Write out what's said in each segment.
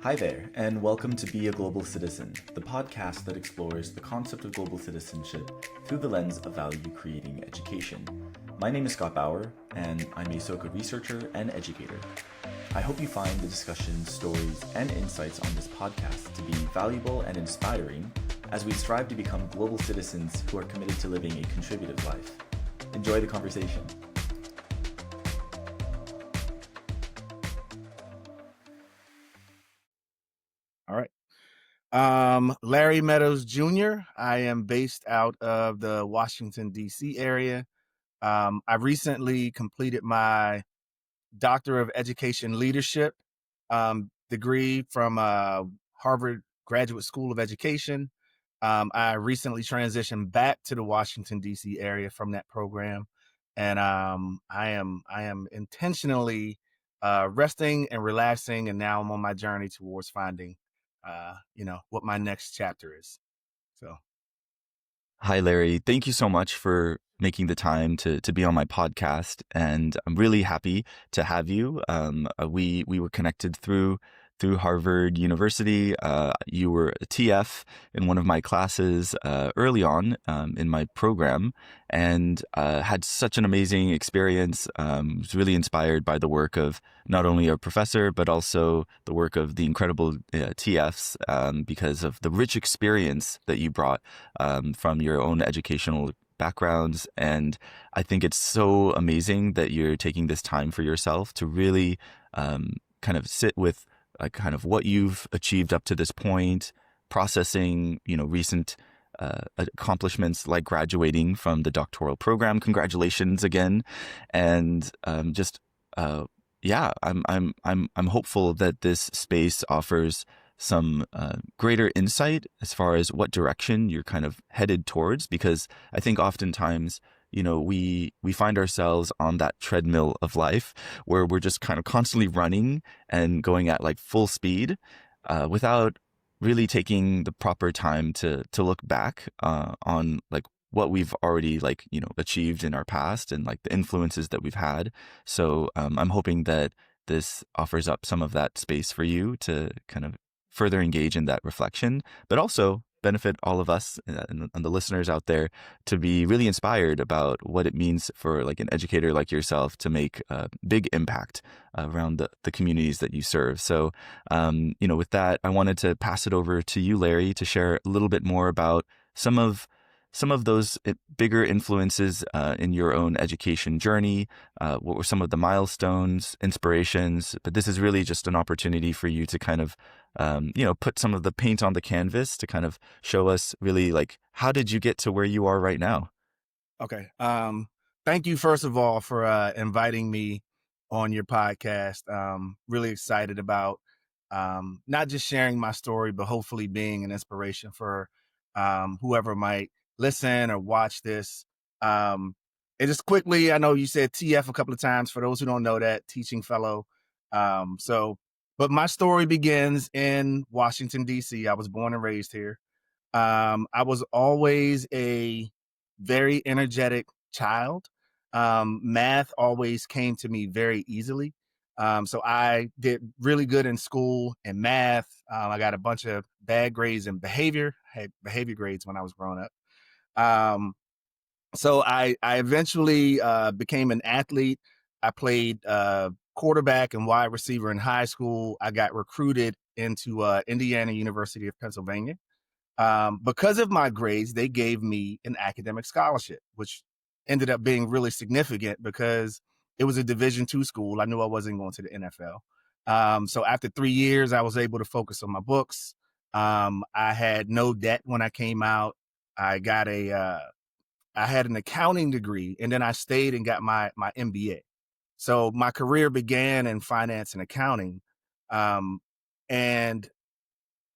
Hi there, and welcome to Be a Global Citizen, the podcast that explores the concept of global citizenship through the lens of value-creating education. My name is Scott Bauer, and I'm a Soka researcher and educator. I hope you find the discussions, stories, and insights on this podcast to be valuable and inspiring as we strive to become global citizens who are committed to living a contributive life. Enjoy the conversation. All right. Larry Meadows Jr. I am based out of the Washington, D.C. area. I recently completed my Doctor of Education Leadership degree from Harvard Graduate School of Education. I recently transitioned back to the Washington, D.C. area from that program. And I am intentionally resting and relaxing. And now I'm on my journey towards finding what my next chapter is. So. Hi, Larry. Thank you so much for making the time to be on my podcast, and I'm really happy to have you. We were connected through Harvard University. You were a TF in one of my classes early on in my program, and had such an amazing experience. Was really inspired by the work of not only a professor but also the work of the incredible TFs because of the rich experience that you brought from your own educational backgrounds. And I think it's so amazing that you're taking this time for yourself to really kind of sit with kind of what you've achieved up to this point, processing, recent accomplishments like graduating from the doctoral program. Congratulations again. And I'm hopeful that this space offers some greater insight as far as what direction you're kind of headed towards, because I think oftentimes, we find ourselves on that treadmill of life where we're just kind of constantly running and going at like full speed without really taking the proper time to look back on like what we've already achieved in our past and like the influences that we've had. So I'm hoping that this offers up some of that space for you to kind of further engage in that reflection, but also benefit all of us and the listeners out there to be really inspired about what it means for like an educator like yourself to make a big impact around the communities that you serve. So, with that, I wanted to pass it over to you, Larry, to share a little bit more about some of those bigger influences in your own education journey. What were some of the milestones, inspirations? But this is really just an opportunity for you to kind of, put some of the paint on the canvas to kind of show us really like, how did you get to where you are right now? Okay. Thank you, first of all, for inviting me on your podcast. Really excited about not just sharing my story, but hopefully being an inspiration for whoever might listen or watch this. And just quickly, I know you said TF a couple of times. For those who don't know that, teaching fellow. But my story begins in Washington, D.C. I was born and raised here. I was always a very energetic child. Math always came to me very easily. So I did really good in school and math. I got a bunch of bad grades in behavior. I had behavior grades when I was growing up. So I eventually became an athlete. I played quarterback and wide receiver in high school. I got recruited into Indiana University of Pennsylvania. Because of my grades, they gave me an academic scholarship, which ended up being really significant because it was a Division II school. I knew I wasn't going to the NFL. So after 3 years, I was able to focus on my books. I had no debt when I came out. I had an accounting degree, and then I stayed and got my MBA. So my career began in finance and accounting. And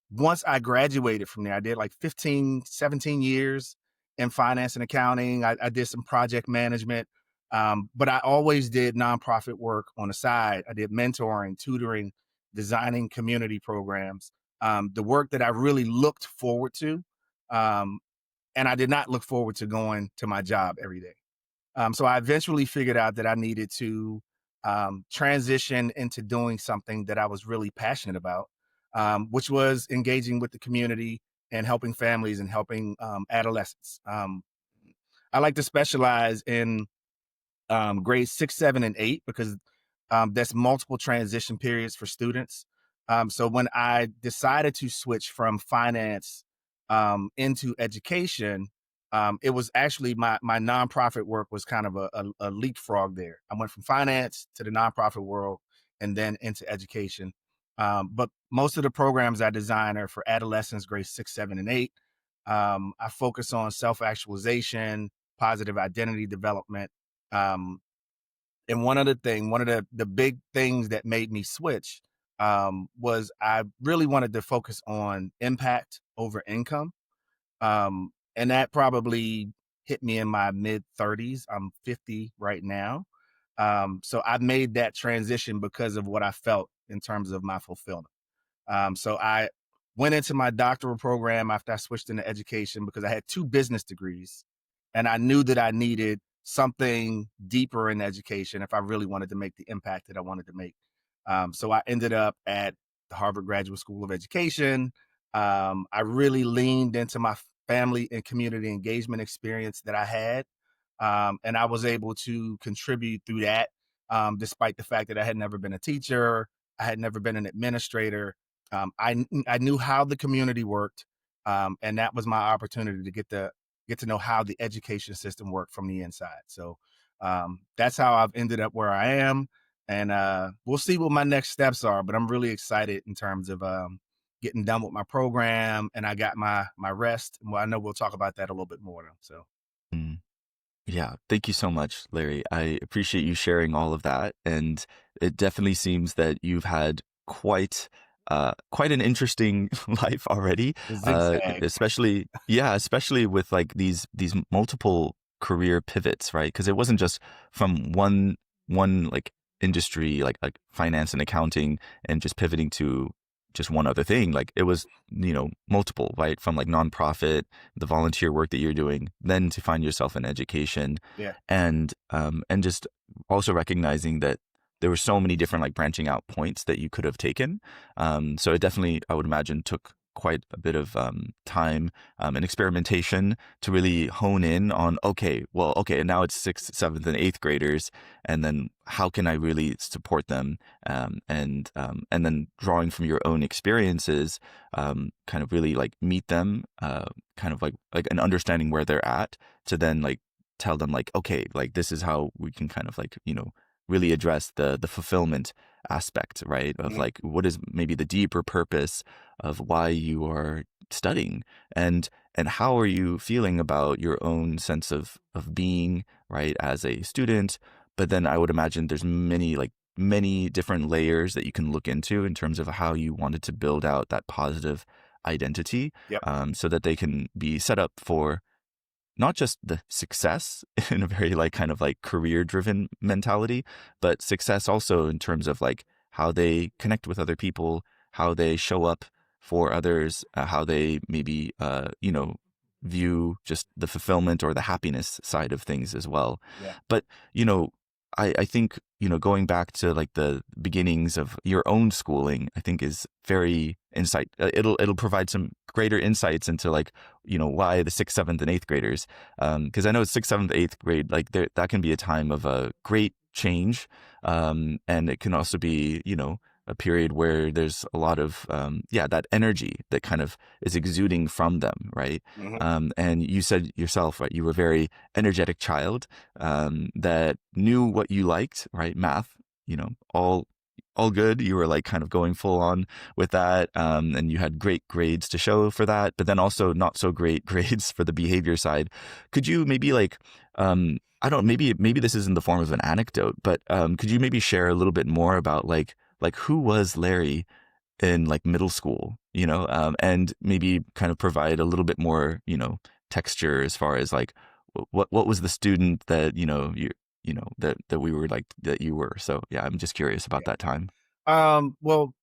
once I graduated from there, I did like 15, 17 years in finance and accounting. I did some project management, but I always did nonprofit work on the side. I did mentoring, tutoring, designing community programs, the work that I really looked forward to. And I did not look forward to going to my job every day. So I eventually figured out that I needed to transition into doing something that I was really passionate about. which was engaging with the community and helping families and helping adolescents. I like to specialize in grades 6, 7, and 8 because that's multiple transition periods for students. So when I decided to switch from finance into education, it was actually my nonprofit work was kind of a leapfrog there. I went from finance to the nonprofit world and then into education. But most of the programs I design are for adolescents, grades 6, 7, and 8. I focus on self-actualization, positive identity development. Um, and one of the big things that made me switch was I really wanted to focus on impact over income. And that probably hit me in my mid 30s. I'm 50 right now. So I made that transition because of what I felt in terms of my fulfillment. So I went into my doctoral program after I switched into education because I had 2 business degrees and I knew that I needed something deeper in education if I really wanted to make the impact that I wanted to make. So I ended up at the Harvard Graduate School of Education. I really leaned into my family and community engagement experience that I had. And I was able to contribute through that, despite the fact that I had never been a teacher, I had never been an administrator. I knew how the community worked, and that was my opportunity to get to know how the education system worked from the inside. So that's how I've ended up where I am, and we'll see what my next steps are. But I'm really excited in terms of getting done with my program, and I got my rest. Well, I know we'll talk about that a little bit more. So. Mm. Yeah, thank you so much, Larry. I appreciate you sharing all of that, and it definitely seems that you've had quite an interesting life already. Zigzag. Especially with like these multiple career pivots, right? Because it wasn't just from one like industry, like finance and accounting, and just pivoting to just one other thing. Like it was, multiple, right? From like nonprofit, the volunteer work that you're doing, then to find yourself in education, Yeah. and just also recognizing that there were so many different like branching out points that you could have taken. So it definitely, I would imagine, took quite a bit of time and experimentation to really hone in on, okay, and now it's 6th, 7th, and 8th graders, and then how can I really support them? And then drawing from your own experiences, kind of really like meet them, kind of like an understanding where they're at, to then like tell them like, okay, like this is how we can kind of like, really address the fulfillment aspect, right? Of Mhm. like, what is maybe the deeper purpose of why you are studying, and how are you feeling about your own sense of being, right, as a student. But then I would imagine there's many different layers that you can look into in terms of how you wanted to build out that positive identity, Yep. so that they can be set up for not just the success in a very like kind of like career driven mentality, but success also in terms of like how they connect with other people, how they show up for others, how they maybe, view just the fulfillment or the happiness side of things as well. Yeah. But, I think, going back to like the beginnings of your own schooling, I think is very it'll provide some greater insights into like, why the 6th, 7th, and 8th graders. Because I know 6th, 7th, 8th grade, like that can be a time of a great change. And it can also be, a period where there's a lot of, that energy that kind of is exuding from them, right? Mhm. And you said yourself, right, you were a very energetic child, that knew what you liked, right? Math, all good. You were like kind of going full on with that. And you had great grades to show for that, but then also not so great grades for the behavior side. Could you maybe like, I don't, maybe this is in the form of an anecdote, but could you maybe share a little bit more about like who was Larry in like middle school, and maybe kind of provide a little bit more, texture as far as like what was the student that, that we were like, that you were. So yeah, I'm just curious about that time. Well,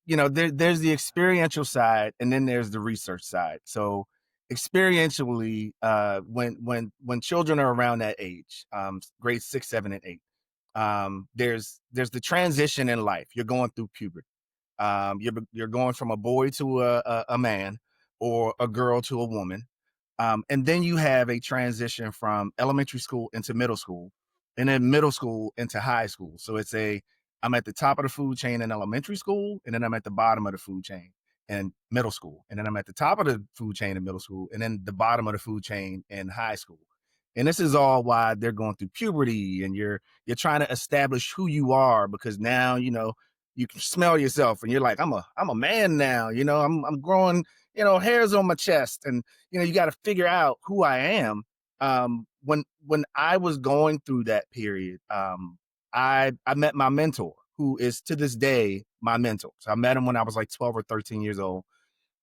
there's the experiential side and then there's the research side. So experientially, when children are around that age, grades 6, 7, and 8, there's the transition in life. You're going through puberty. You're going from a boy to a man, or a girl to a woman. And then you have a transition from elementary school into middle school, and then middle school into high school. So I'm at the top of the food chain in elementary school, and then I'm at the bottom of the food chain in middle school. And then I'm at the top of the food chain in middle school, and then the bottom of the food chain in high school. And this is all why they're going through puberty, and you're trying to establish who you are, because now, you can smell yourself and you're like, I'm a man now, I'm growing, hairs on my chest, and you got to figure out who I am. When I was going through that period, I met my mentor, who is to this day my mentor. So I met him when I was like 12 or 13 years old.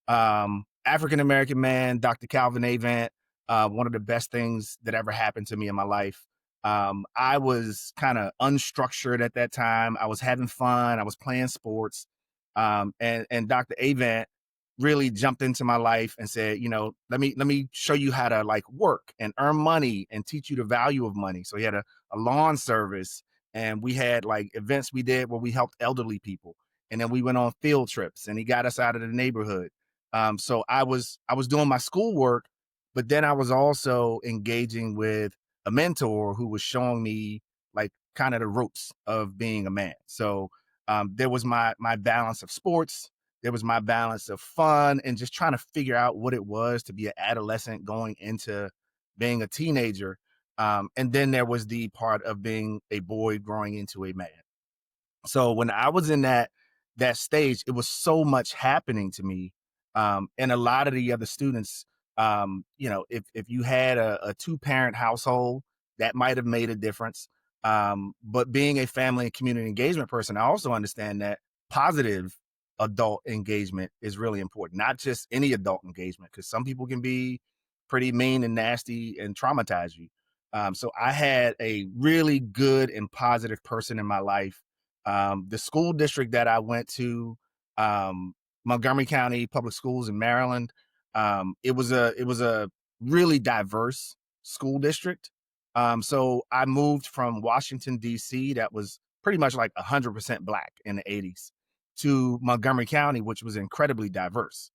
African-American man, Dr. Calvin Avant, one of the best things that ever happened to me in my life. I was kind of unstructured at that time. I was having fun. I was playing sports. And Dr. Avant really jumped into my life and said, let me show you how to like work and earn money and teach you the value of money. So he had a lawn service, and we had like events we did where we helped elderly people. And then we went on field trips, and he got us out of the neighborhood. So I was doing my schoolwork, but then I was also engaging with a mentor who was showing me like kind of the ropes of being a man. So there was my balance of sports, there was my balance of fun, and just trying to figure out what it was to be an adolescent going into being a teenager. And then there was the part of being a boy growing into a man. So when I was in that stage, it was so much happening to me. And a lot of the other students, if you had a 2-parent household, that might have made a difference. But being a family and community engagement person, I also understand that positive adult engagement is really important, not just any adult engagement, because some people can be pretty mean and nasty and traumatize you. So I had a really good and positive person in my life. The school district that I went to, Montgomery County Public Schools in Maryland, it was a really diverse school district. So I moved from Washington, D.C., that was pretty much like 100% Black in the 80s, to Montgomery County, which was incredibly diverse.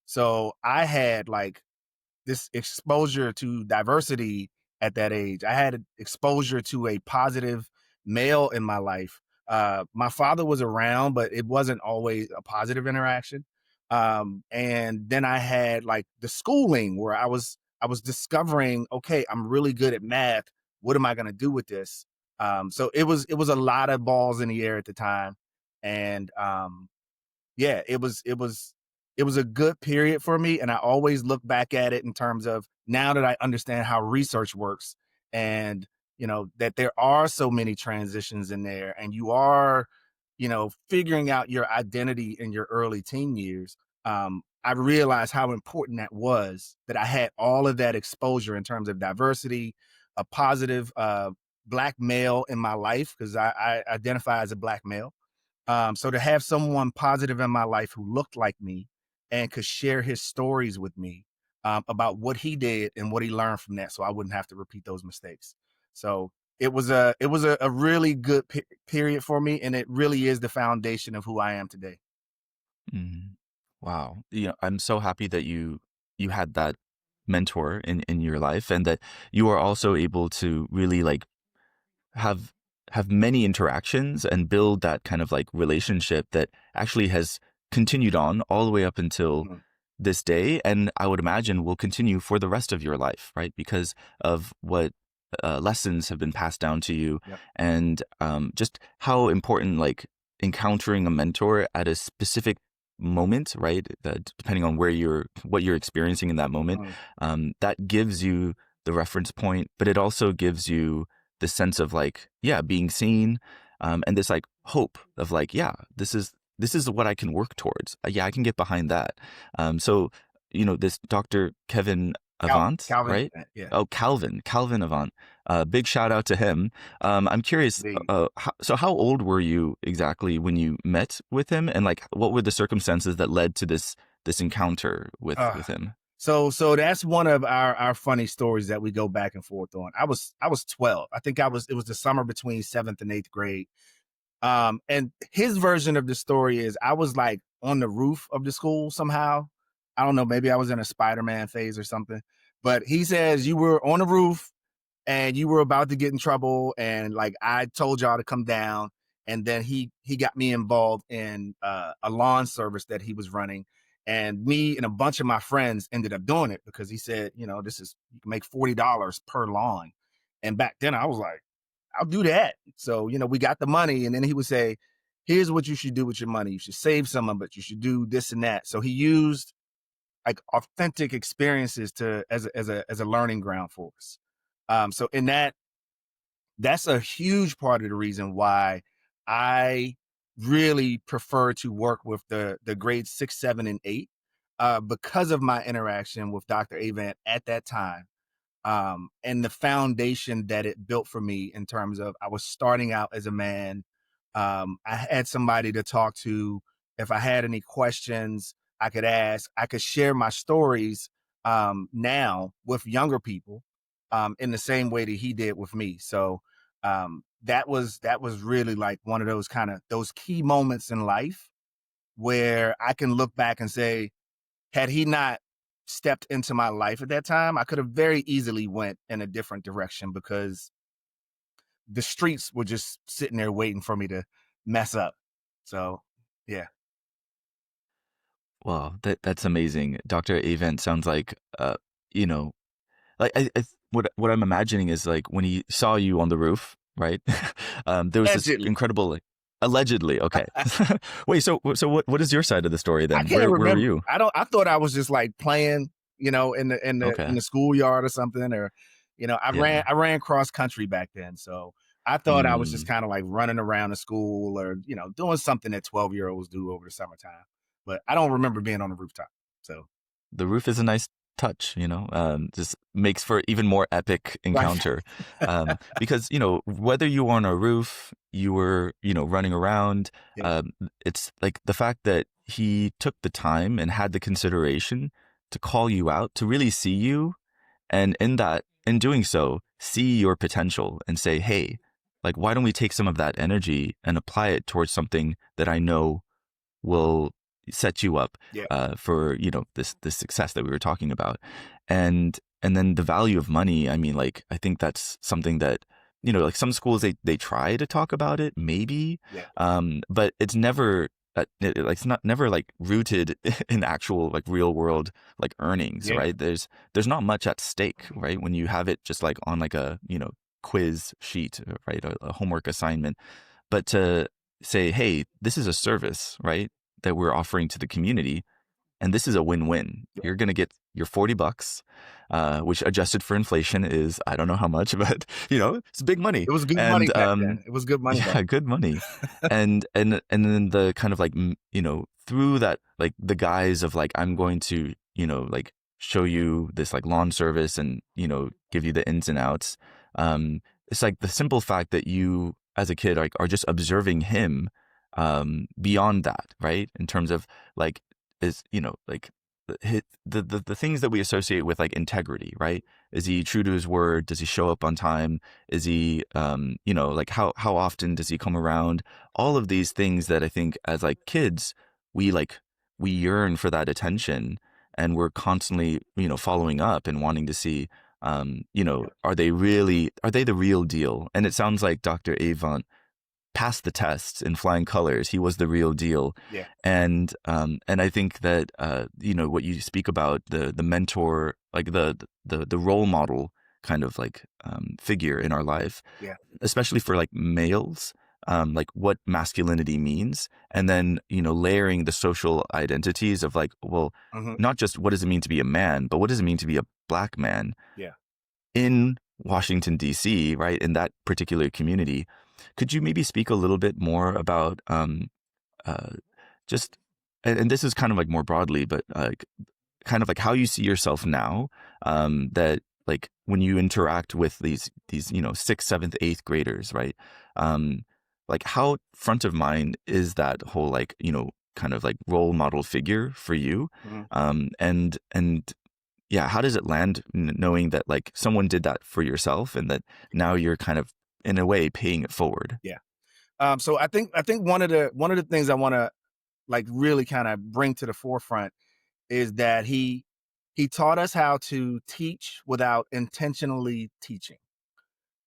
So I had like this exposure to diversity at that age. I had exposure to a positive male in my life. My father was around, but it wasn't always a positive interaction. And then I had like the schooling where I was discovering, okay, I'm really good at math. What am I going to do with this? So it was a lot of balls in the air at the time. And yeah, it was a good period for me. And I always look back at it in terms of, now that I understand how research works, and, that there are so many transitions in there, and you are, figuring out your identity in your early teen years. I realized how important that was, that I had all of that exposure in terms of diversity, a positive Black male in my life, because I identify as a Black male. So to have someone positive in my life who looked like me and could share his stories with me about what he did and what he learned from that, so I wouldn't have to repeat those mistakes. So it was a really good period for me, and it really is the foundation of who I am today. Mhm. Wow. I'm so happy that you had that mentor in your life, and that you are also able to really like have many interactions and build that kind of like relationship that actually has continued on all the way up until Mhm. this day, and I would imagine will continue for the rest of your life, right? Because of what lessons have been passed down to you, Yep. and just how important like encountering a mentor at a specific moment, right? Depending on what you're experiencing in that moment, that gives you the reference point, but it also gives you the sense of like, yeah, being seen, and this like hope of like, yeah, this is what I can work towards. Yeah, I can get behind that. So, this Dr. Kevin Avant, Calvin, right? yeah. Oh, Calvin Avant. Big shout out to him. I'm curious. So how old were you exactly when you met with him, and like, what were the circumstances that led to this encounter with him? So that's one of our funny stories that we go back and forth on. I was 12. I think it was the summer between 7th and 8th grade. And his version of the story is I was like on the roof of the school somehow. I don't know, maybe I was in a Spider-Man phase or something. But he says you were on the roof and you were about to get in trouble, and like I told y'all to come down, and then he got me involved in a lawn service that he was running, and me and a bunch of my friends ended up doing it because he said, you know, this is, you can make $40 per lawn. And back then I was like, I'll do that. So, you know, we got the money, and then he would say, here's what you should do with your money. You should save some of it. You should do this and that. So he used like authentic experiences to as a learning ground for us. So in that's a huge part of the reason why I really prefer to work with the grades 6, 7, and 8, because of my interaction with Dr. Avant at that time. And the foundation that it built for me in terms of I was starting out as a man. I had somebody to talk to. If I had any questions, I could ask. I could share my stories now with younger people in the same way that he did with me. So that was really like one of those kind of those key moments in life where I can look back and say, had he not stepped into my life at that time, I could have very easily went in a different direction because the streets were just sitting there waiting for me to mess up. So, yeah. Wow, that's amazing. Dr. Avent sounds like, you know, like what I'm imagining is like when he saw you on the roof, right? There was this Allegedly. incredible, like, allegedly. Okay. Wait, so what is your side of the story I then? can't Where were remember. you? I thought I was just like playing, you know, in Okay. the schoolyard or something, or, you know, Yeah. I ran cross country back then. So I thought I was just Mm. kind of like running around the school or, you know, doing something that 12-year-olds do over the summertime. But I don't remember being on the rooftop. So The roof is a nice touch, you know, just makes for even more epic right. encounter. Because, you know, whether you were on a roof, you were, you know, running around, Yeah. it's like the fact that he took the time and had the consideration to call you out, to really see you. And in doing so, see your potential and say, hey, like, why don't we take some of that energy and apply it towards something that I know will set you up Yeah. for, you know, this success that we were talking about. And then the value of money, I mean, like, I think that's something that, you know, like some schools they try to talk about it maybe, Yeah. but it's never it's not never like rooted in actual like real world like earnings, Yeah. right? There's not much at stake, right? When you have it just like on like a, you know, quiz sheet, right? A homework assignment. But to say, hey, this is a service, right, that we're offering to the community, and this is a win-win. Yeah. You're going to get your $40, which adjusted for inflation is, I don't know how much, but, you know, it's big money. It was good money And back then. It was good money back yeah, good money. And then the kind of like, you know, through that, like the guise of like, I'm going to, you know, like show you this like lawn service and, you know, give you the ins and outs. It's like the simple fact that you as a kid like are just observing him beyond that, right? In terms of like, is, you know, like the things that we associate with like integrity, right? Is he true to his word? Does he show up on time? Is he, you know, like how often does he come around? All of these things that I think as like kids, we yearn for that attention, and we're constantly, you know, following up and wanting to see, you know, are they the real deal? And it sounds like Dr. Avant passed the tests in flying colors. He was the real deal. Yeah. And I think that you know, what you speak about, the mentor, like the role model kind of like figure in our life, Yeah. especially for like males, like what masculinity means, and then, you know, layering the social identities of like, well, not just what does it mean to be a man, but what does it mean to be a Black man Yeah. in Washington, D.C., right, in that particular community. Could you maybe speak a little bit more about just, and this is kind of like more broadly, but kind of like how you see yourself now, that like when you interact with these, you know, 6th, 7th, 8th graders, right? Like how front of mind is that whole like, you know, kind of like role model figure for you? And yeah, how does it land knowing that like someone did that for yourself and that now you're kind of in a way paying it forward? Yeah. So I think one of the things I want to like really kind of bring to the forefront is that he taught us how to teach without intentionally teaching.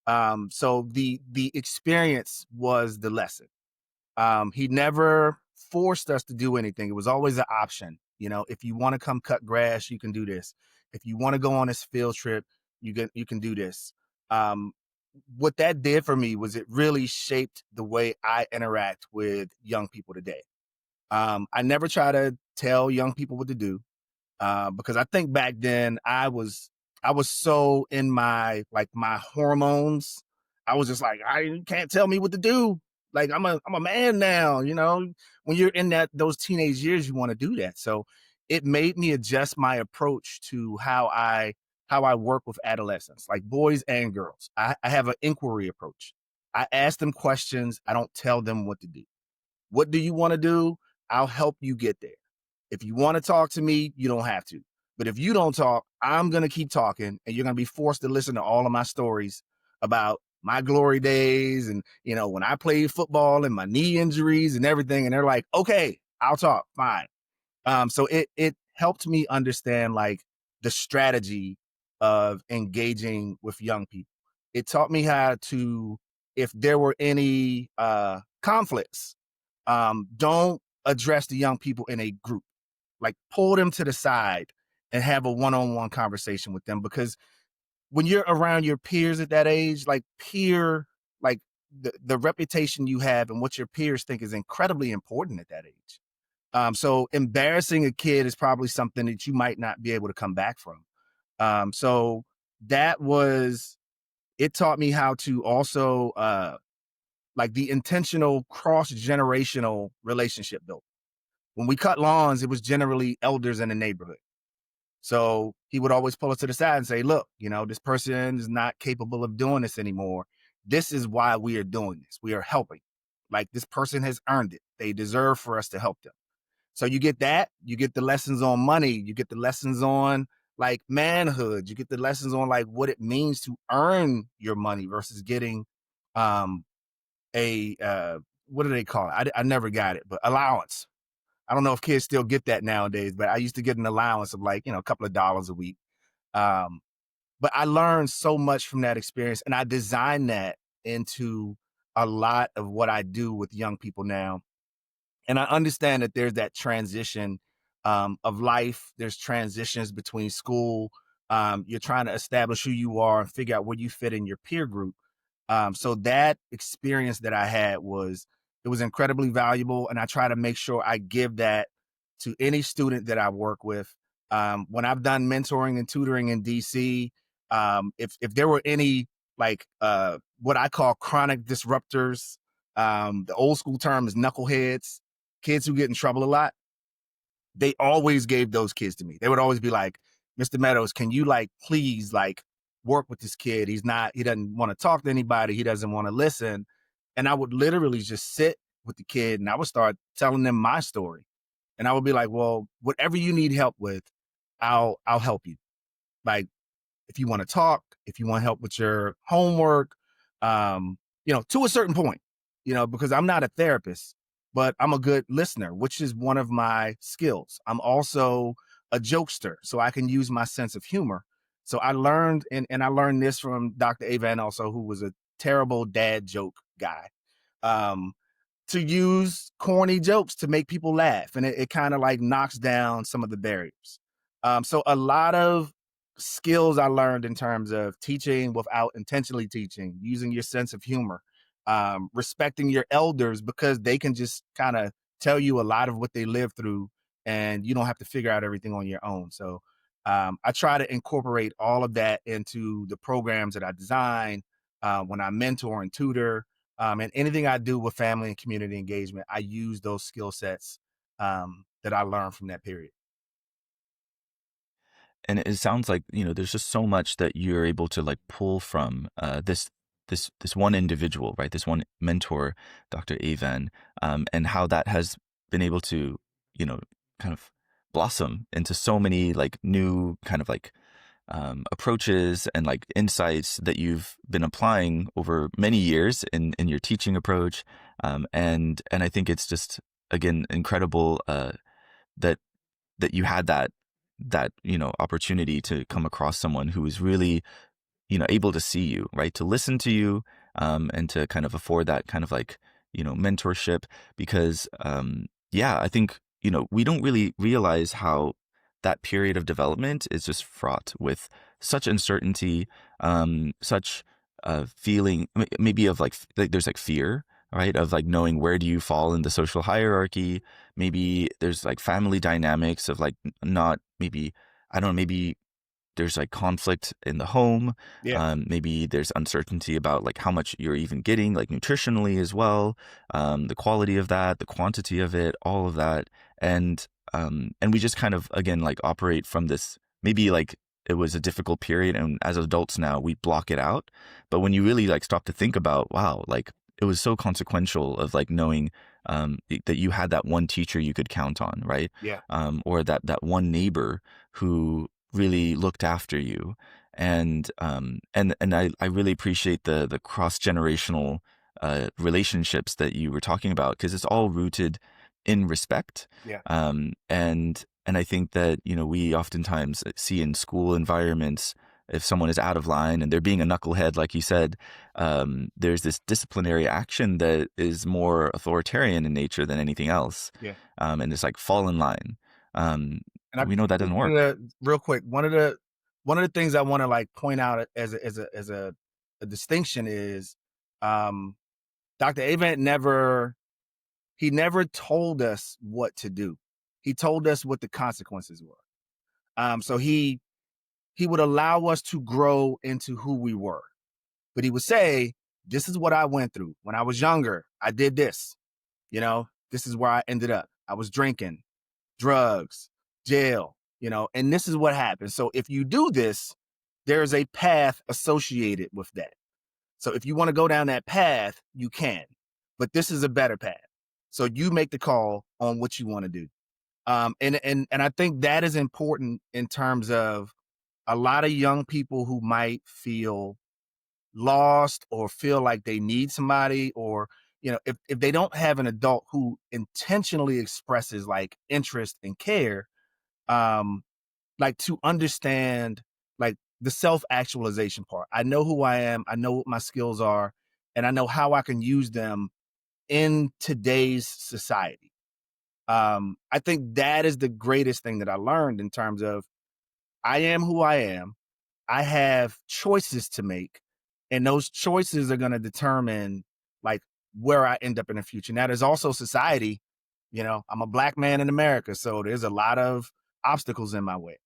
So the experience was the lesson. He never forced us to do anything. It was always an option. You know, if you want to come cut grass, you can do this. If you want to go on this field trip, you can do this. Um, what that did for me was it really shaped the way I interact with young people today. I never try to tell young people what to do because I think back then I was so in my like my hormones. I was just like, you can't tell me what to do. Like I'm a man now, you know. When you're in those teenage years, you want to do that. So it made me adjust my approach to how I work with adolescents, like boys and girls. I have an inquiry approach. I ask them questions. I don't tell them what to do. What do you want to do? I'll help you get there. If you want to talk to me, you don't have to. But if you don't talk, I'm going to keep talking and you're going to be forced to listen to all of my stories about my glory days and, you know, when I played football and my knee injuries and everything. And they're like, okay, I'll talk. Fine. So it helped me understand like the strategy of engaging with young people. It taught me how to, if there were any conflicts, don't address the young people in a group. Like pull them to the side and have a one-on-one conversation with them, because when you're around your peers at that age, like the reputation you have and what your peers think is incredibly important at that age. So embarrassing a kid is probably something that you might not be able to come back from. So that was, it taught me how to also like the intentional cross-generational relationship built. When we cut lawns, it was generally elders in the neighborhood. So he would always pull us to the side and say, look, you know, this person is not capable of doing this anymore. This is why we are doing this. We are helping. Like this person has earned it. They deserve for us to help them. So you get that, you get the lessons on money, you get the lessons on like manhood, you get the lessons on like what it means to earn your money versus getting a what do they call it? I never got it, but allowance. I don't know if kids still get that nowadays, but I used to get an allowance of like, you know, a couple of dollars a week. Um, but I learned so much from that experience and I designed that into a lot of what I do with young people now. And I understand that there's that transition of life. There's transitions between school. You're trying to establish who you are and figure out where you fit in your peer group. So that experience that I had it was incredibly valuable. And I try to make sure I give that to any student that I work with. When I've done mentoring and tutoring in DC, if there were any like what I call chronic disruptors, the old school term is knuckleheads, kids who get in trouble a lot, they always gave those kids to me. They would always be like, Mr. Meadows, can you like, please like work with this kid? He doesn't want to talk to anybody. He doesn't want to listen. And I would literally just sit with the kid and I would start telling them my story. And I would be like, well, whatever you need help with, I'll help you. Like, if you want to talk, if you want help with your homework, you know, to a certain point, you know, because I'm not a therapist, but I'm a good listener, which is one of my skills. I'm also a jokester, so I can use my sense of humor. So I learned, and I learned this from Dr. Avan also, who was a terrible dad joke guy. To use corny jokes to make people laugh. And it kind of like knocks down some of the barriers. So a lot of skills I learned in terms of teaching without intentionally teaching, using your sense of humor, respecting your elders because they can just kind of tell you a lot of what they live through and you don't have to figure out everything on your own. So I try to incorporate all of that into the programs that I design, when I mentor and tutor, and anything I do with family and community engagement, I use those skill sets that I learned from that period. And it sounds like, you know, there's just so much that you're able to like pull from this one individual, right? This one mentor, Dr. Avan, and how that has been able to, you know, kind of blossom into so many like new kind of like approaches and like insights that you've been applying over many years in your teaching approach, And I think it's just, again, incredible that you had that opportunity to come across someone who is really able to see you, right, to listen to you, and to kind of afford that kind of like mentorship. Because yeah, I think we don't really realize how that period of development is just fraught with such uncertainty, such feeling maybe of like there's like fear, right, of like knowing where do you fall in the social hierarchy. Maybe there's like family dynamics of like not maybe, I don't know, maybe there's like conflict in the home. Yeah. Maybe there's uncertainty about like how much you're even getting, like nutritionally as well, the quality of that, the quantity of it, all of that. And we just kind of, again, like operate from this, maybe like it was a difficult period, and as adults now we block it out. But when you really like stop to think about, wow, like it was so consequential of like knowing that you had that one teacher you could count on, right? Yeah. Or that one neighbor who really looked after you. And I really appreciate the cross-generational relationships that you were talking about, because it's all rooted in respect. Yeah. And I think that we oftentimes see in school environments, if someone is out of line and they're being a knucklehead, like you said, there's this disciplinary action that is more authoritarian in nature than anything else. Yeah. And it's like fall in line. And We know that doesn't work. Real quick, one of the things I want to like point out as a distinction is, Dr. Avent never told us what to do. He told us what the consequences were. So he would allow us to grow into who we were, but he would say, "This is what I went through when I was younger. I did this. This is where I ended up. I was drinking, drugs, jail, and this is what happened. So if you do this, there's a path associated with that. So if you want to go down that path, you can, but this is a better path. So you make the call on what you want to do." And I think that is important in terms of a lot of young people who might feel lost or feel like they need somebody, or if they don't have an adult who intentionally expresses like interest and care, like to understand like the self-actualization part. I know who I am, I know what my skills are, and I know how I can use them in today's society. I think that is the greatest thing that I learned in terms of I am who I am. I have choices to make, and those choices are going to determine like where I end up in the future. Now, there's also society. I'm a Black man in America, so there's a lot of obstacles in my way.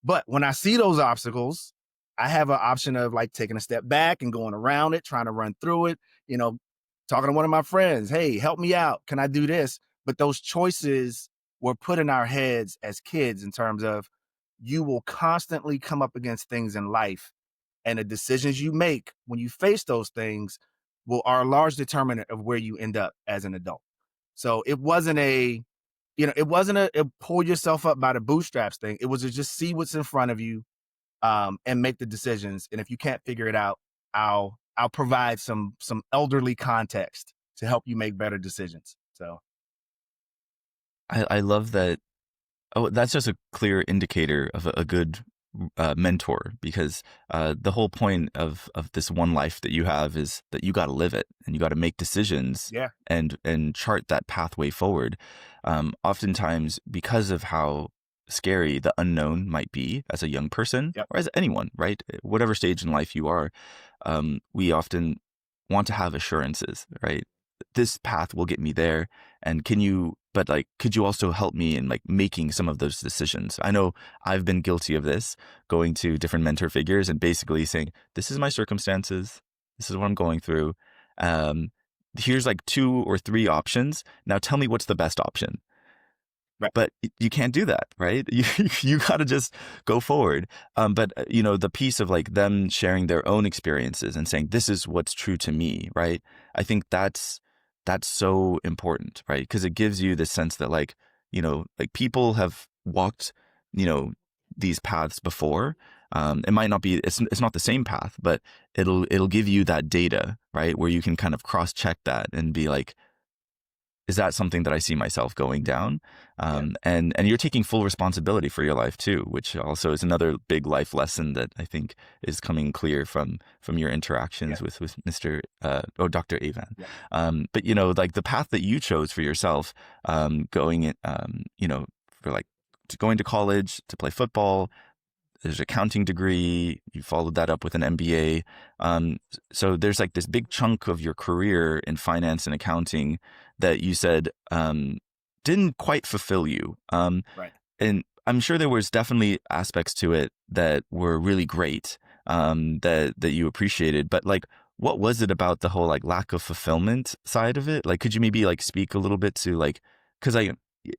But when I see those obstacles, I have an option of like taking a step back and going around it, trying to run through it, talking to one of my friends, "Hey, help me out. Can I do this?" But those choices were put in our heads as kids in terms of you will constantly come up against things in life, and the decisions you make when you face those things are a large determinant of where you end up as an adult. So it wasn't a pull yourself up by the bootstraps thing. It was to just see what's in front of you, and make the decisions. And if you can't figure it out, I'll provide some elderly context to help you make better decisions. So I love that. Oh, that's just a clear indicator of a good mentor, because the whole point of this one life that you have is that you got to live it, and you got to make decisions, yeah, and chart that pathway forward. Oftentimes, because of how scary the unknown might be as a young person, Yep. or as anyone, right? Whatever stage in life you are, we often want to have assurances, right? This path will get me there, and could you also help me in like making some of those decisions? I know I've been guilty of this, going to different mentor figures and basically saying, "This is my circumstances. This is what I'm going through. Here's like 2 or 3 options. Now tell me what's the best option." Right. But you can't do that, right? You got to just go forward. But the piece of like them sharing their own experiences and saying, "This is what's true to me," right? I think that's so important, right? Because it gives you this sense that like people have walked these paths before. It might not be, it's not the same path, but it'll give you that data, right, where you can kind of cross check that and be like, is that something that I see myself going down? Yeah. And you're taking full responsibility for your life too, which also is another big life lesson that I think is coming clear from your interactions Yeah. with Mr. Dr. Avan. Yeah. But like the path that you chose for yourself, going in, for like going to college to play football. There's an accounting degree. You followed that up with an MBA. So there's like this big chunk of your career in finance and accounting that you said didn't quite fulfill you. Right. And I'm sure there was definitely aspects to it that were really great, that you appreciated. But like, what was it about the whole like lack of fulfillment side of it? Like, could you maybe like speak a little bit to like, because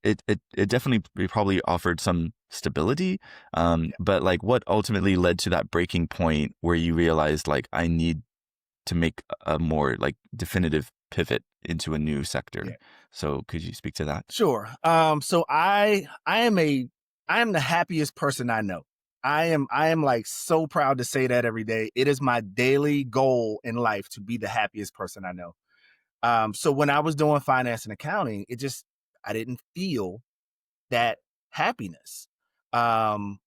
it definitely probably offered some stability, Yeah. but like, what ultimately led to that breaking point where you realized like I need to make a more like definitive pivot into a new sector? Yeah. So could you speak to that? Sure. So I am the happiest person I know. I am like so proud to say that every day. It is my daily goal in life to be the happiest person I know. So when I was doing finance and accounting, I didn't feel that happiness. Um,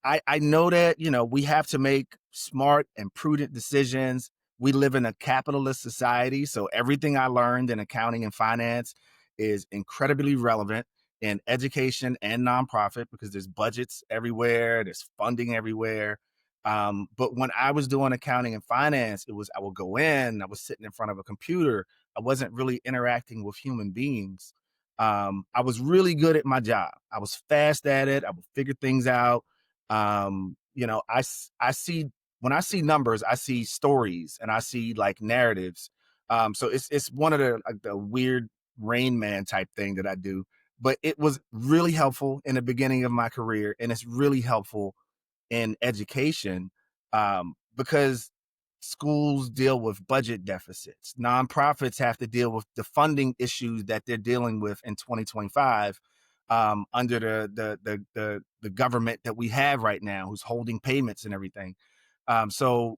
I know that, we have to make smart and prudent decisions. We live in a capitalist society. So everything I learned in accounting and finance is incredibly relevant in education and nonprofit because there's budgets everywhere, there's funding everywhere. But when I was doing accounting and finance, I would go in, I was sitting in front of a computer. I wasn't really interacting with human beings. I was really good at my job. I was fast at it. I would figure things out. I see when I see numbers, I see stories and I see like narratives. So it's one of the weird Rain Man type thing that I do, but it was really helpful in the beginning of my career, and it's really helpful in education because schools deal with budget deficits. Nonprofits have to deal with the funding issues that they're dealing with in 2025 under the government that we have right now, who's holding payments and everything. So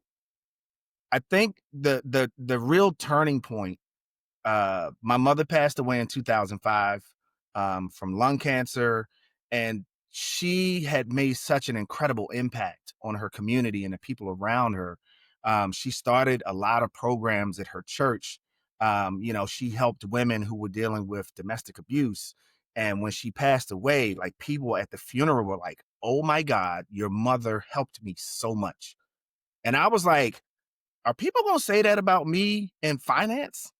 I think the real turning point. My mother passed away in 2005 from lung cancer, and she had made such an incredible impact on her community and the people around her. She started a lot of programs at her church. She helped women who were dealing with domestic abuse. And when she passed away, like people at the funeral were like, "Oh my God, your mother helped me so much." And I was like, "Are people going to say that about me in finance?"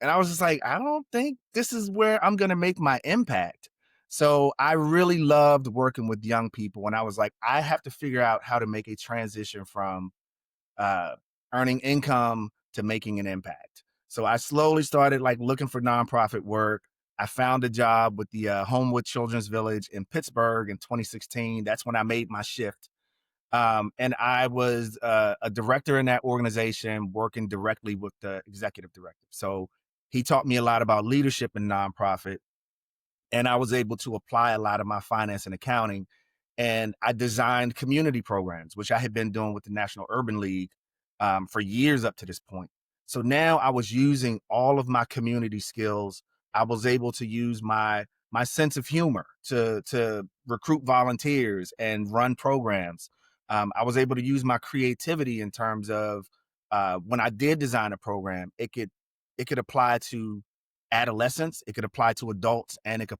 And I was just like, I don't think this is where I'm going to make my impact. So I really loved working with young people. And I was like, I have to figure out how to make a transition from uh, earning income to making an impact. So I slowly started like looking for nonprofit work. I found a job with the Homewood Children's Village in Pittsburgh in 2016. That's when I made my shift. And I was a director in that organization, working directly with the executive director. So he taught me a lot about leadership in nonprofit, and I was able to apply a lot of my finance and accounting. And I designed community programs, which I had been doing with the National Urban League for years up to this point. So now I was using all of my community skills. I was able to use my sense of humor to recruit volunteers and run programs. I was able to use my creativity in terms of when I did design a program, it could apply to adolescents, it could apply to adults, and it could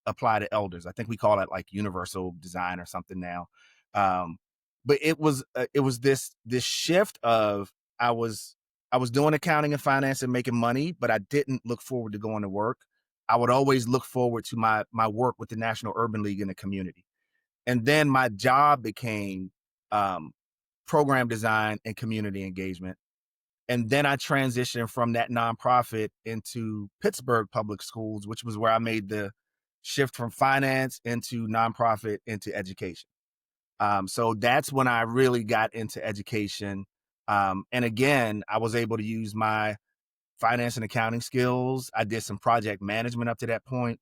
apply to elders. I think we call it like universal design or something now. But it was this shift of I was I was doing accounting and finance and making money, but I didn't look forward to going to work. I would always look forward to my work with the National Urban League in the community. And then my job became um, program design and community engagement. And then I transitioned from that nonprofit into Pittsburgh Public Schools, which was where I made the shift from finance into nonprofit into education. So that's when I really got into education. And again, I was able to use my finance and accounting skills. I did some project management up to that point.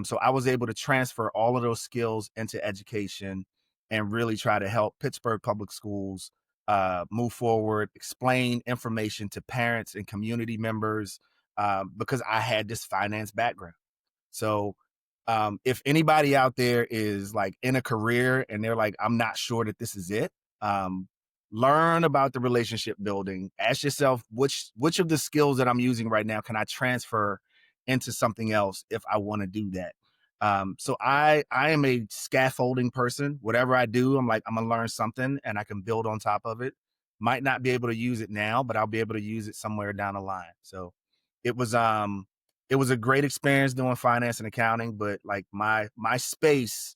So I was able to transfer all of those skills into education and really try to help Pittsburgh Public Schools move forward, explain information to parents and community members, because I had this finance background. So if anybody out there is like in a career and they're like, I'm not sure that this is it, learn about the relationship building. Ask yourself, which of the skills that I'm using right now can I transfer into something else if I want to do that? So I am a scaffolding person. Whatever I do, I'm like, I'm gonna learn something and I can build on top of it. Might not be able to use it now, but I'll be able to use it somewhere down the line. So it was a great experience doing finance and accounting, but like my space,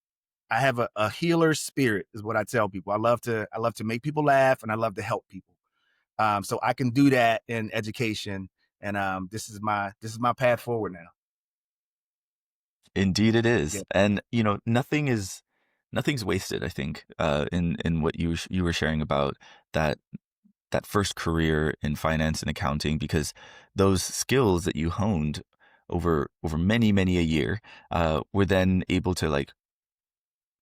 I have a healer spirit is what I tell people. I love to make people laugh and I love to help people. So I can do that in education, and this is my path forward now. Indeed, it Yeah. is. And nothing's wasted. I think in what you were sharing about that first career in finance and accounting, because those skills that you honed over many a year were then able to like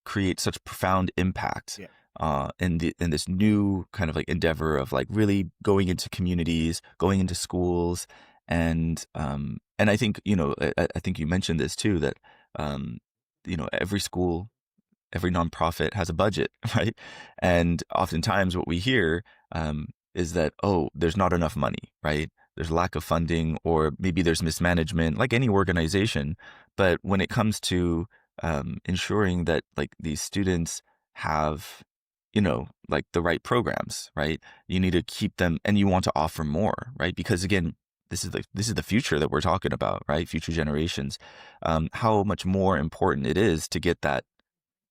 create such profound impact Yeah. in this new kind of like endeavor of like really going into communities, going into schools, and I think I think you mentioned this too, that every school, every nonprofit has a budget, right? And oftentimes what we hear is that, oh, there's not enough money, right? There's lack of funding, or maybe there's mismanagement, like any organization. But when it comes to ensuring that like these students have, like the right programs, right? You need to keep them, and you want to offer more, right? Because again, this is the future that we're talking about, right? Future generations. How much more important it is to get that,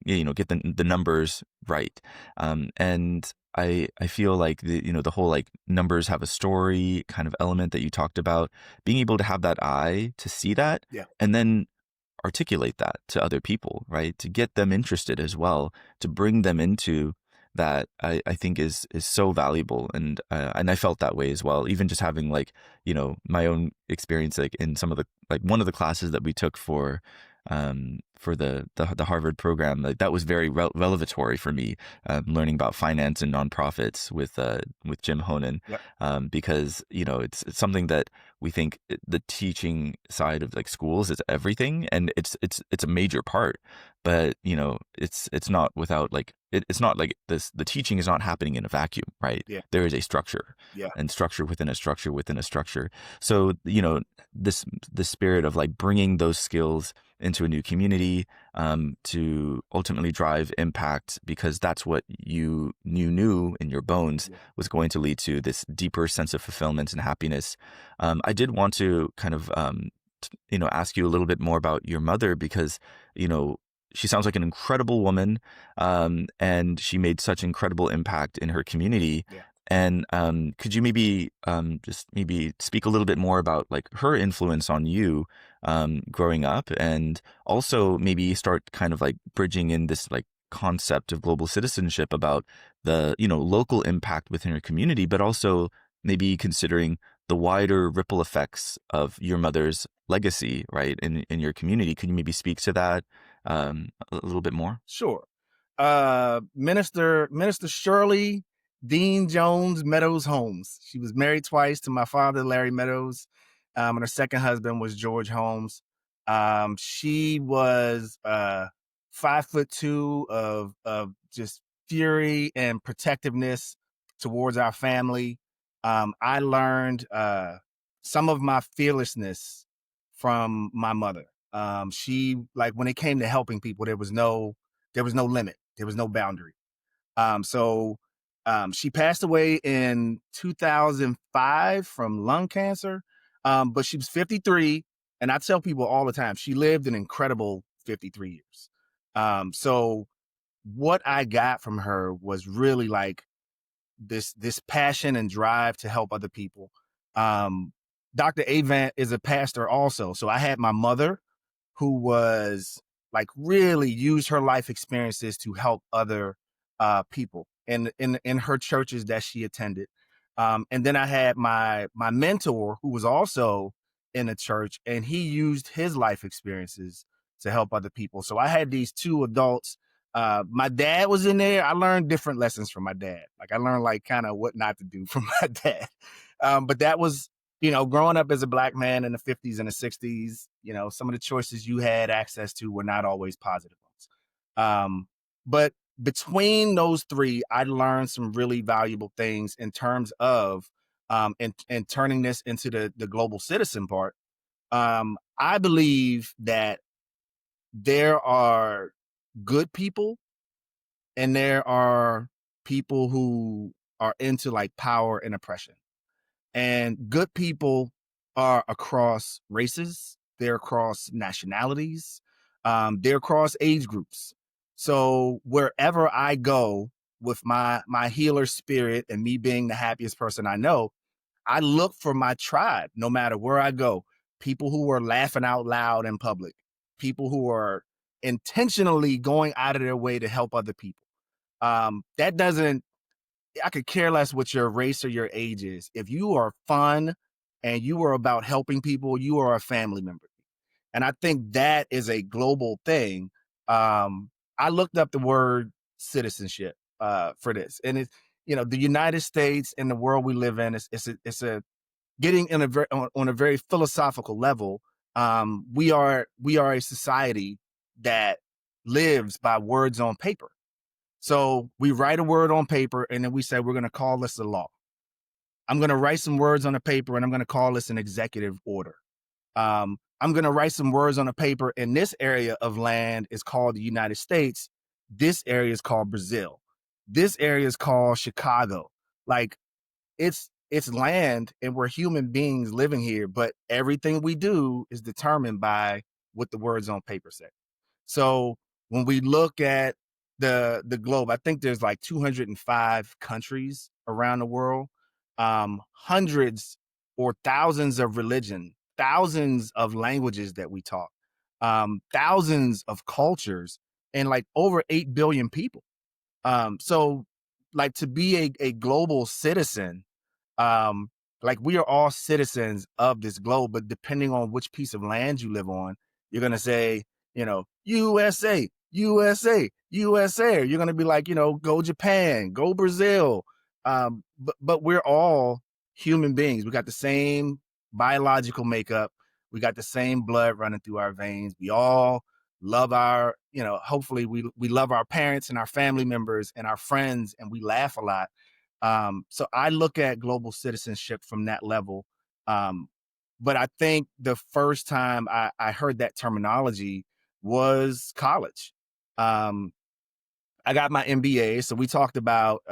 get the numbers right. And I feel like the whole like numbers have a story kind of element that you talked about, being able to have that eye to see that, Yeah. and then articulate that to other people, right? To get them interested as well, to bring them into that, I think is so valuable. And I felt that way as well, even just having like, my own experience, like in some of the, like one of the classes that we took for the Harvard program, like that was very revelatory for me, learning about finance and nonprofits with Jim Honan. Yep. Because it's something that we think the teaching side of like schools is everything, and it's a major part, but it's not without like it's not like this. The teaching is not happening in a vacuum, right? Yeah. There is a structure, Yeah. and structure within a structure within a structure. So this spirit of like bringing those skills into a new community to ultimately drive impact, because that's what you knew in your bones was going to lead to this deeper sense of fulfillment and happiness. I did want to kind of ask you a little bit more about your mother, because she sounds like an incredible woman, and she made such incredible impact in her community. Yeah. And could you maybe just maybe speak a little bit more about like her influence on you growing up, and also maybe start kind of like bridging in this like concept of global citizenship about the local impact within your community, but also maybe considering the wider ripple effects of your mother's legacy, right, in your community. Could you maybe speak to that a little bit more? Sure. Minister Shirley Dean Jones Meadows Holmes. She was married twice to my father, Larry Meadows, and her second husband was George Holmes. She was 5'2" of just fury and protectiveness towards our family. I learned some of my fearlessness from my mother. She, like, when it came to helping people, there was no limit. There was no boundary. So she passed away in 2005 from lung cancer. But she was 53. And I tell people all the time, she lived an incredible 53 years. So what I got from her was really like this passion and drive to help other people. Dr. Avant is a pastor also. So I had my mother, who was like really used her life experiences to help other people in her churches that she attended. And then I had my mentor, who was also in a church, and he used his life experiences to help other people. So I had these two adults. My dad was in there. I learned different lessons from my dad. Like I learned like kind of what not to do from my dad. But that was growing up as a Black man in the 50s and the 60s, some of the choices you had access to were not always positive ones. But between those three, I learned some really valuable things in terms of and turning this into the global citizen part. I believe that there are good people and there are people who are into like power and oppression. And good people are across races, they're across nationalities, they're across age groups. So wherever I go with my healer spirit and me being the happiest person I know, I look for my tribe no matter where I go. People who are laughing out loud in public, people who are intentionally going out of their way to help other people. That doesn't, I could care less what your race or your age is. If you are fun and you are about helping people, you are a family member. And I think that is a global thing. I looked up the word citizenship for this, and it's the United States and the world we live in. It's a getting in on a very philosophical level. We are a society that lives by words on paper. So we write a word on paper and then we say, we're going to call this a law. I'm going to write some words on a paper and I'm going to call this an executive order. I'm going to write some words on a paper and this area of land is called the United States. This area is called Brazil. This area is called Chicago. Like it's land and we're human beings living here, but everything we do is determined by what the words on paper say. So when we look at the globe, I think there's like 205 countries around the world, hundreds or thousands of religion, thousands of languages that we talk, thousands of cultures, and like over 8 billion people. So like to be a global citizen, um, like we are all citizens of this globe, but depending on which piece of land you live on, you're gonna say, USA, USA, USA. Or you're gonna be like, go Japan, go Brazil. But we're all human beings. We got the same biological makeup. We got the same blood running through our veins. We all love hopefully we love our parents and our family members and our friends, and we laugh a lot. So I look at global citizenship from that level. But I think the first time I heard that terminology was college. I got my MBA. So we talked about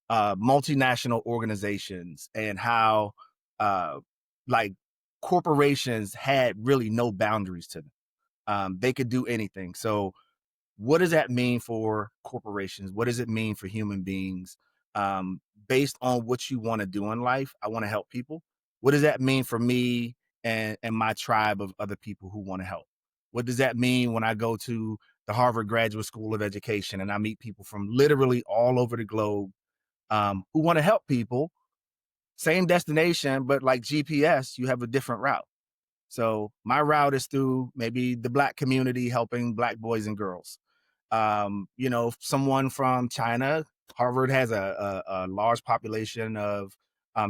multinational organizations and how like corporations had really no boundaries to them. They could do anything. So what does that mean for corporations? What does it mean for human beings? Based on what you want to do in life, I want to help people. What does that mean for me and my tribe of other people who want to help? What does that mean when I go to the Harvard Graduate School of Education and I meet people from literally all over the globe who want to help people? Same destination, but like GPS, you have a different route. So my route is through maybe the Black community helping Black boys and girls. Someone from China, Harvard has a large population of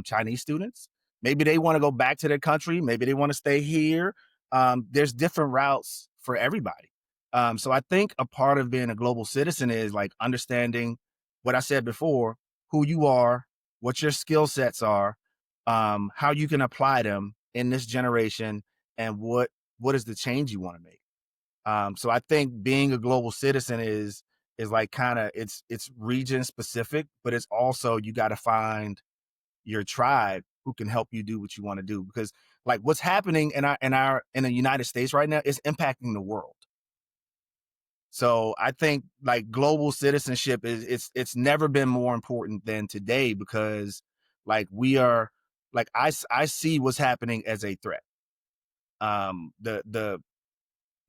Chinese students. Maybe they want to go back to their country. Maybe they want to stay here. There's different routes for everybody. So I think a part of being a global citizen is like understanding what I said before, who you are, what your skill sets are, how you can apply them in this generation, and what is the change you want to make. So I think being a global citizen is like kind of it's region specific, but it's also you got to find your tribe who can help you do what you want to do, because like what's happening in the United States right now is impacting the world. So I think like global citizenship is it's never been more important than today, because like we are like I see what's happening as a threat.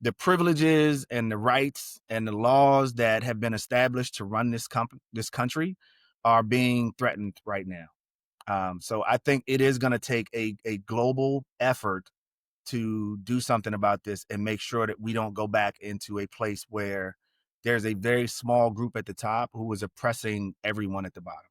The privileges and the rights and the laws that have been established to run this country are being threatened right now. So I think it is going to take a global effort to do something about this and make sure that we don't go back into a place where there's a very small group at the top who is oppressing everyone at the bottom.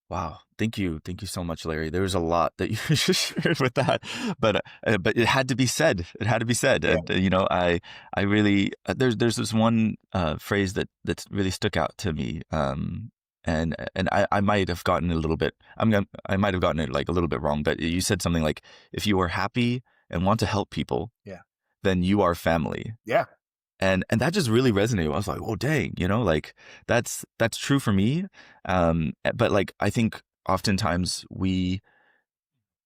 Wow. Thank you. Thank you so much, Larry. There was a lot that you just shared with that, but it had to be said. It had to be said. Yeah. And, I really, there's this one, phrase that's really stuck out to me. And I might have gotten a little bit, I might have gotten it like a little bit wrong, but you said something like, if you are happy and want to help people, Yeah. then you are family. Yeah. And that just really resonated. I was like, oh dang, like that's true for me. But like I think oftentimes we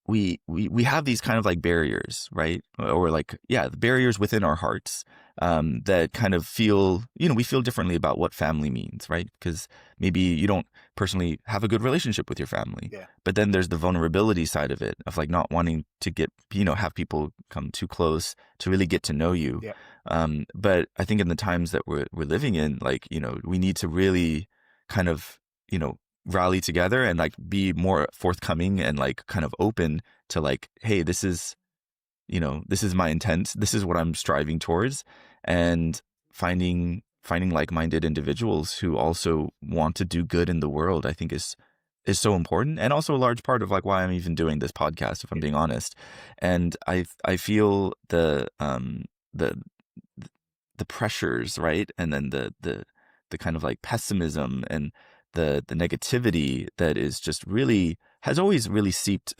have these kind of like barriers, right? Or like, yeah, the barriers within our hearts, that kind of feel, we feel differently about what family means, right? Because maybe you don't personally have a good relationship with your family, Yeah. but then there's the vulnerability side of it, of like not wanting to get, have people come too close to really get to know you. Yeah. But I think in the times that we're living in, like, we need to really kind of, rally together and like be more forthcoming and like kind of open to like, hey, this is my intent, this is what I'm striving towards, and finding like-minded individuals who also want to do good in the world, I think is so important, and also a large part of like why I'm even doing this podcast, if I'm being honest. And I feel the the pressures, right? And then the kind of like pessimism and the negativity that is just really has always really seeped,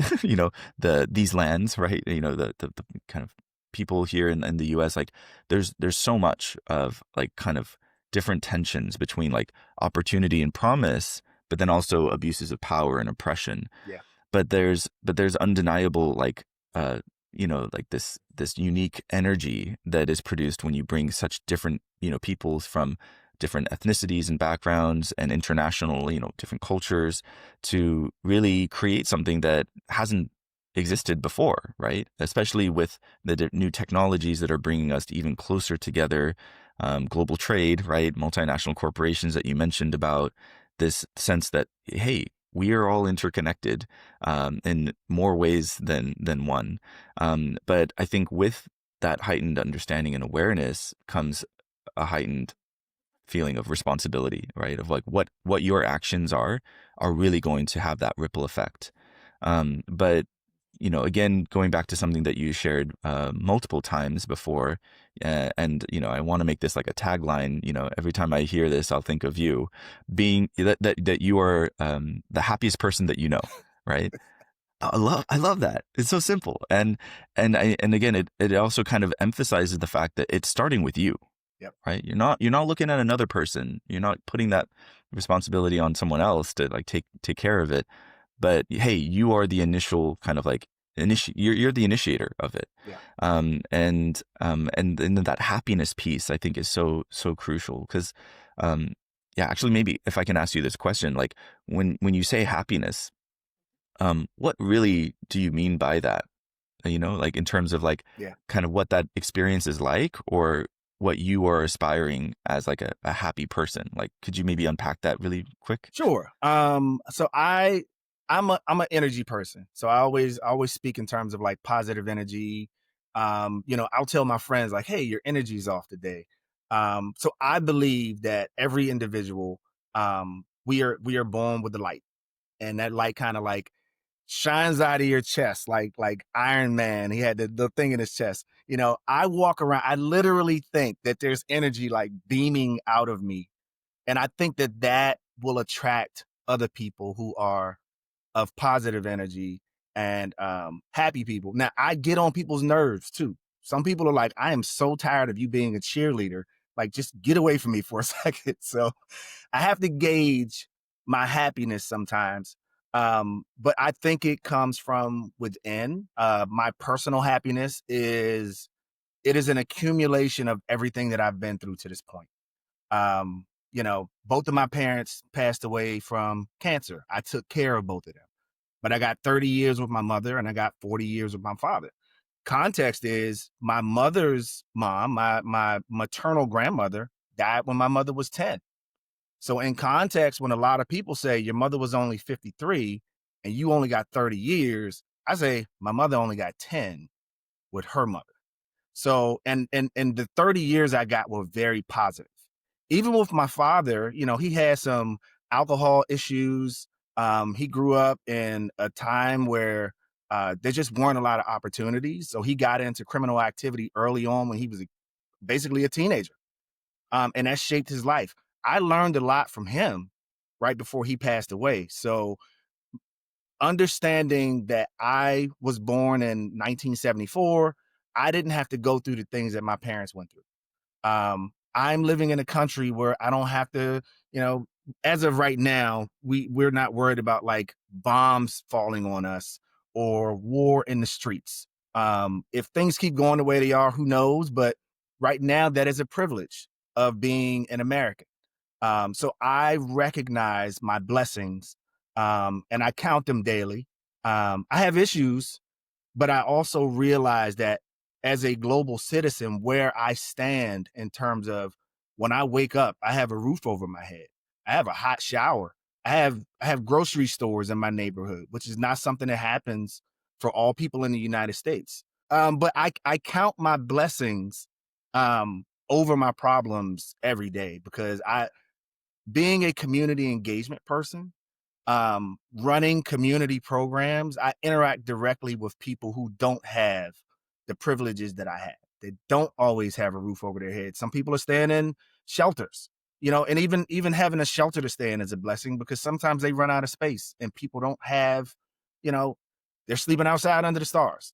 these lands, right? The kind of people here in the US, like there's so much of like kind of different tensions between like opportunity and promise, but then also abuses of power and oppression. Yeah. But there's undeniable like like this unique energy that is produced when you bring such different peoples from different ethnicities and backgrounds and international different cultures to really create something that hasn't existed before, right? Especially with the new technologies that are bringing us even closer together, global trade, right? Multinational corporations that you mentioned, about this sense that, hey, we are all interconnected, in more ways than one. But I think with that heightened understanding and awareness comes a heightened feeling of responsibility, right? Of like what your actions are really going to have that ripple effect. But again, going back to something that you shared multiple times before, and I want to make this like a tagline. Every time I hear this, I'll think of you being that you are the happiest person that you know, right? I love that. It's so simple, and again, it also kind of emphasizes the fact that it's starting with you. Yep. Right? You're not looking at another person. You're not putting that responsibility on someone else to like take care of it. But hey, you are the initial kind of like you're the initiator of it. Yeah. And then that happiness piece, I think, is so crucial, because yeah, actually, maybe if I can ask you this question, like when you say happiness, what really do you mean by that? Like in terms of like Yeah. kind of what that experience is like, or what you are aspiring as like a happy person. Like, could you maybe unpack that really quick? Sure. So I'm an energy person. So I always speak in terms of like positive energy. I'll tell my friends like, hey, your energy's off today. So I believe that every individual, we are born with the light, and that light kind of like shines out of your chest like Iron Man. He had the thing in his chest. I walk around, I literally think that there's energy like beaming out of me. And I think that will attract other people who are of positive energy and happy people. Now, I get on people's nerves too. Some people are like, I am so tired of you being a cheerleader. Like, just get away from me for a second. So I have to gauge my happiness sometimes. But I think it comes from within. My personal happiness is an accumulation of everything that I've been through to this point. Both of my parents passed away from cancer. I took care of both of them, but I got 30 years with my mother and I got 40 years with my father. Context is my mother's mom, my maternal grandmother, died when my mother was 10. So in context, when a lot of people say your mother was only 53 and you only got 30 years, I say my mother only got 10 with her mother. So, and the 30 years I got were very positive. Even with my father, he had some alcohol issues. He grew up in a time where there just weren't a lot of opportunities. So he got into criminal activity early on when he was basically a teenager. And that shaped his life. I learned a lot from him right before he passed away. So understanding that I was born in 1974, I didn't have to go through the things that my parents went through. I'm living in a country where I don't have to, you know, as of right now, we're not worried about like bombs falling on us or war in the streets. If things keep going the way they are, who knows? But right now, that is a privilege of being an American. So I recognize my blessings, and I count them daily. I have issues, but I also realize that as a global citizen, where I stand in terms of when I wake up, I have a roof over my head. I have a hot shower. I have grocery stores in my neighborhood, which is not something that happens for all people in the United States. But I count my blessings over my problems every day because being a community engagement person, running community programs, I interact directly with people who don't have the privileges that I have. They don't always have a roof over their head. Some people are staying in shelters, and even having a shelter to stay in is a blessing because sometimes they run out of space and people don't have, you know, they're sleeping outside under the stars.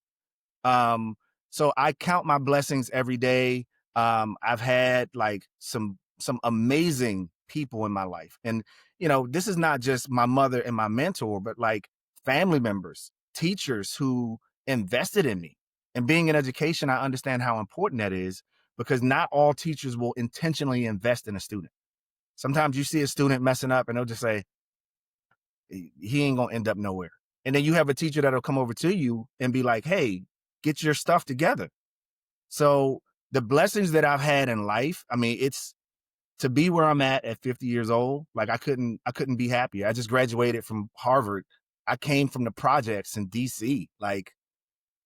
Um, so I count my blessings every day. I've had like some amazing people in my life. And, this is not just my mother and my mentor, but like family members, teachers who invested in me. And being in education, I understand how important that is because not all teachers will intentionally invest in a student. Sometimes you see a student messing up and they'll just say, he ain't gonna end up nowhere. And then you have a teacher that'll come over to you and be like, hey, get your stuff together. So the blessings that I've had in life, I mean, it's to be where I'm at 50 years old. Like I couldn't be happier. I just graduated from Harvard. I came from the projects in DC. Like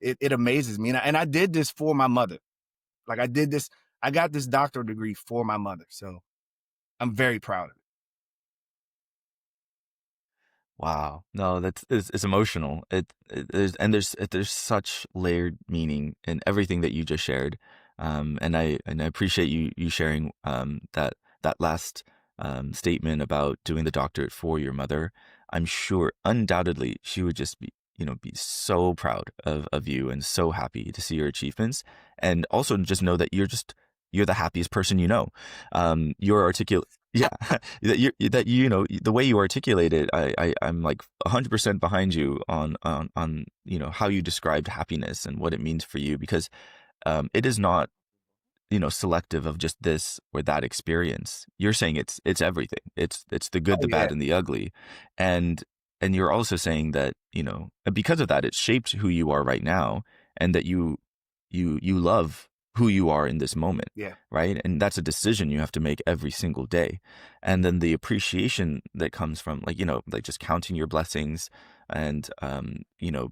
it amazes me. And I did this for my mother. Like I got this doctoral degree for my mother. So I'm very proud of it. Wow. No, it's emotional. There's such layered meaning in everything that you just shared. And I appreciate you sharing that last statement about doing the doctorate for your mother. I'm sure undoubtedly she would just be so proud of you and so happy to see your achievements, and also just know that you're the happiest person you know. You're articulate. Yeah, the way you articulate it, I'm like 100% behind you on how you described happiness and what it means for you, because it is not selective of just this or that experience. You're saying it's everything. It's the good, Oh the yeah. bad, and the ugly, and you're also saying that because of that, it shaped who you are right now, and that you love who you are in this moment, Yeah. right? And that's a decision you have to make every single day. And then the appreciation that comes from like just counting your blessings and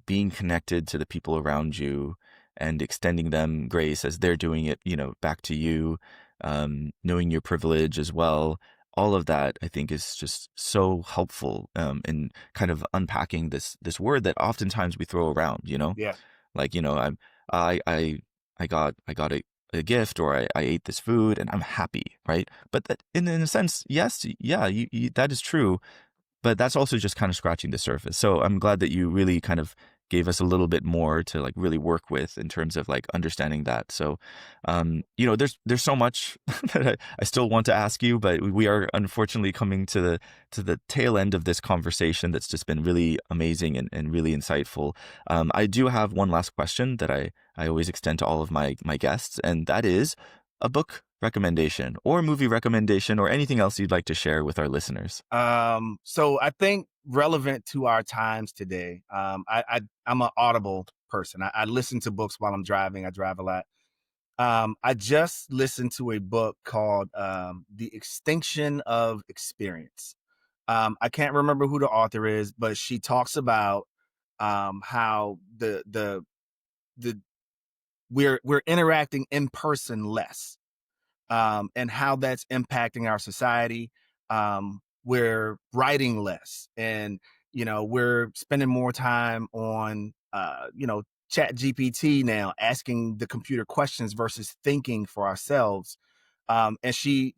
being connected to the people around you and extending them grace as they're doing it, back to you, knowing your privilege as well. All of that, I think, is just so helpful in kind of unpacking this word that oftentimes we throw around, Yeah. like, I got a gift, or I ate this food and I'm happy, right? But that, in a sense, yes, yeah, that is true, but that's also just kind of scratching the surface. So I'm glad that you really kind of gave us a little bit more to like really work with in terms of like understanding that. So, there's so much that I still want to ask you, but we are unfortunately coming to the tail end of this conversation that's just been really amazing and really insightful. I do have one last question that I always extend to all of my guests, and that is a book recommendation or movie recommendation or anything else you'd like to share with our listeners. So I think relevant to our times today, I'm an Audible person. I listen to books while I'm driving. I drive a lot. I just listened to a book called The Extinction of Experience. I can't remember who the author is, but she talks about how the we're interacting in person less, and how that's impacting our society. We're writing less, and we're spending more time on, chat GPT now, asking the computer questions versus thinking for ourselves. And she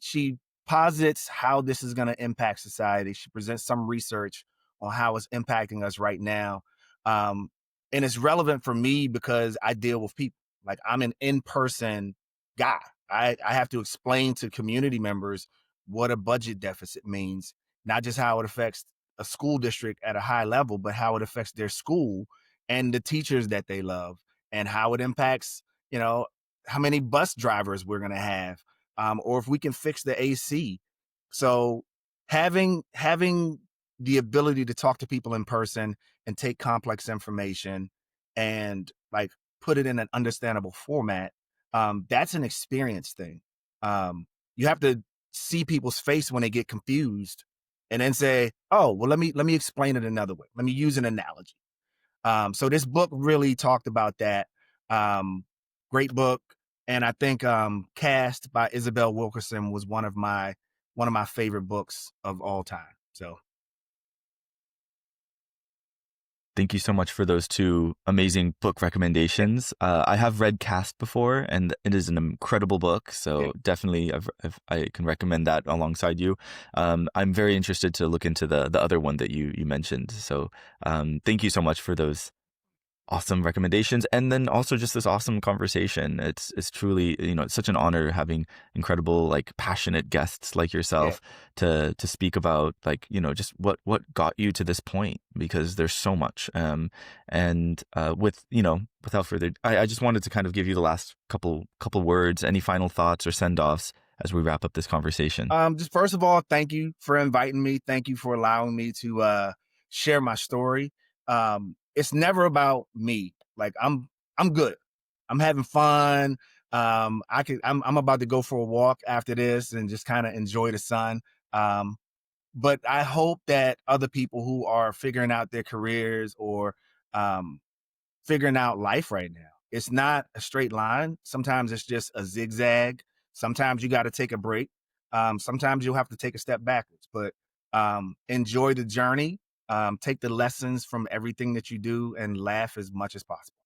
posits how this is going to impact society. She presents some research on how it's impacting us right now. Um, and it's relevant for me because I deal with people. Like, I'm an in-person guy. I have to explain to community members what a budget deficit means, not just how it affects a school district at a high level, but how it affects their school and the teachers that they love, and how it impacts, how many bus drivers we're going to have, or if we can fix the AC. So having the ability to talk to people in person and take complex information and like put it in an understandable format, that's an experience thing. You have to see people's face when they get confused and then say, oh, well, let me explain it another way. Let me use an analogy. So this book really talked about that. Great book. And I think Cast by Isabel Wilkerson was one of my favorite books of all time. So Thank you so much for those two amazing book recommendations. I have read Cast before, and it is an incredible book. So definitely, I can recommend that alongside you. I'm very interested to look into the other one that you mentioned. So thank you so much for those awesome recommendations, and then also just this awesome conversation. It's truly, it's such an honor having incredible, like, passionate guests like yourself to speak about, like, just what got you to this point, because there's so much. And without further, I just wanted to kind of give you the last couple words, any final thoughts or send-offs as we wrap up this conversation. Just first of all, thank you for inviting me. Thank you for allowing me to share my story. It's never about me. Like, I'm good. I'm having fun. I'm about to go for a walk after this and just kind of enjoy the sun. But I hope that other people who are figuring out their careers or figuring out life right now, it's not a straight line. Sometimes it's just a zigzag. Sometimes you got to take a break. Sometimes you'll have to take a step backwards, but enjoy the journey. Take the lessons from everything that you do and laugh as much as possible.